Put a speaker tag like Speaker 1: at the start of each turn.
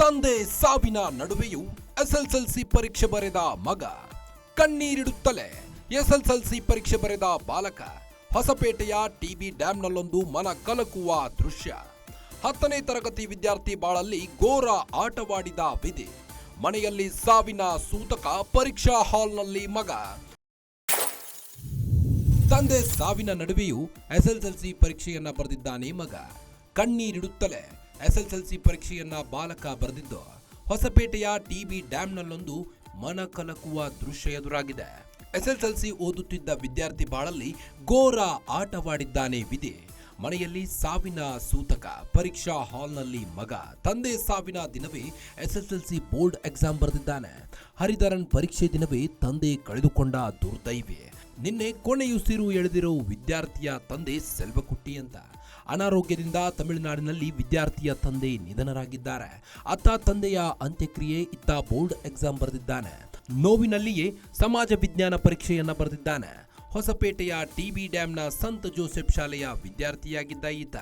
Speaker 1: ತಂದೆ ಸಾವಿನ ನಡುವೆಯೂ ಎಸ್ಎಸ್ಎಲ್ಸಿ ಪರೀಕ್ಷೆ ಬರೆದ ಮಗ, ಕಣ್ಣೀರಿಡುತ್ತಲೇ ಎಸ್ಎಸ್ಎಲ್ಸಿ ಪರೀಕ್ಷೆ ಬರೆದ ಬಾಲಕ. ಹೊಸಪೇಟೆಯ ಟಿಬಿ ಡ್ಯಾಂನಲ್ಲೊಂದು ಮನ ಕಲಕುವ ದೃಶ್ಯ. 10ನೇ ತರಗತಿ ವಿದ್ಯಾರ್ಥಿ ಬಾಳಲ್ಲಿ ಘೋರ ಆಟವಾಡಿದ ವಿಧಿ. ಮನೆಯಲ್ಲಿ ಸಾವಿನ ಸೂತಕ, ಪರೀಕ್ಷಾ ಹಾಲ್ನಲ್ಲಿ ಮಗ. ತಂದೆ ಸಾವಿನ ನಡುವೆಯೂ ಎಸ್ಎಸ್ಎಲ್ಸಿ ಪರೀಕ್ಷೆಯನ್ನ ಬರೆದಿದ್ದಾನೆ ಮಗ. ಕಣ್ಣೀರಿಡುತ್ತಲೇ ಎಸ್ಎಸ್ಎಲ್ಸಿ ಪರೀಕ್ಷೆಯನ್ನ ಬಾಲಕ ಬರೆದಿದ್ದು ಹೊಸಪೇಟೆಯ ಟಿಬಿ ಡ್ಯಾಂನಲ್ಲೊಂದು ಮನ ಕಲಕುವ ದೃಶ್ಯ ಎದುರಾಗಿದೆ. ಎಸ್ಎಸ್ಎಲ್ಸಿ ಓದುತ್ತಿದ್ದ ವಿದ್ಯಾರ್ಥಿ ಬಾಳಲ್ಲಿ ಘೋರ ಆಟವಾಡಿದ್ದಾನೆ ವಿಧಿ. ಮನೆಯಲ್ಲಿ ಸಾವಿನ ಸೂತಕ, ಪರೀಕ್ಷಾ ಹಾಲ್ನಲ್ಲಿ ಮಗ. ತಂದೆ ಸಾವಿನ ದಿನವೇ ಎಸ್ಎಸ್ಎಲ್ಸಿ ಬೋರ್ಡ್ ಎಕ್ಸಾಮ್ ಬರೆದಿದ್ದಾನೆ. ಹರಿಧರನ್ ಪರೀಕ್ಷೆ ದಿನವೇ ತಂದೆ ಕಳೆದುಕೊಂಡ ದುರ್ದೈವಿ. ನಿನ್ನೆ ಕೊನೆಯುಸಿರು ಎಳೆದಿರೋ ವಿದ್ಯಾರ್ಥಿಯ ತಂದೆ ಸೆಲ್ವಕುಟ್ಟಿ ಅಂತ. ಅನಾರೋಗ್ಯದಿಂದ ತಮಿಳುನಾಡಿನಲ್ಲಿ ವಿದ್ಯಾರ್ಥಿಯ ತಂದೆ ನಿಧನರಾಗಿದ್ದಾರೆ. ಅತ್ತ ತಂದೆಯ ಅಂತ್ಯಕ್ರಿಯೆ, ಇತ್ತ ಬೋರ್ಡ್ ಎಕ್ಸಾಮ್ ಬರೆದಿದ್ದಾನೆ. ನೋವಿನಲ್ಲಿಯೇ ಸಮಾಜ ವಿಜ್ಞಾನ ಪರೀಕ್ಷೆಯನ್ನ ಬರೆದಿದ್ದಾನೆ. ಹೊಸಪೇಟೆಯ ಟಿಬಿ ಡ್ಯಾಂನ ಸಂತ ಜೋಸೆಫ್ ಶಾಲೆಯ ವಿದ್ಯಾರ್ಥಿಯಾಗಿದ್ದ ಈತ.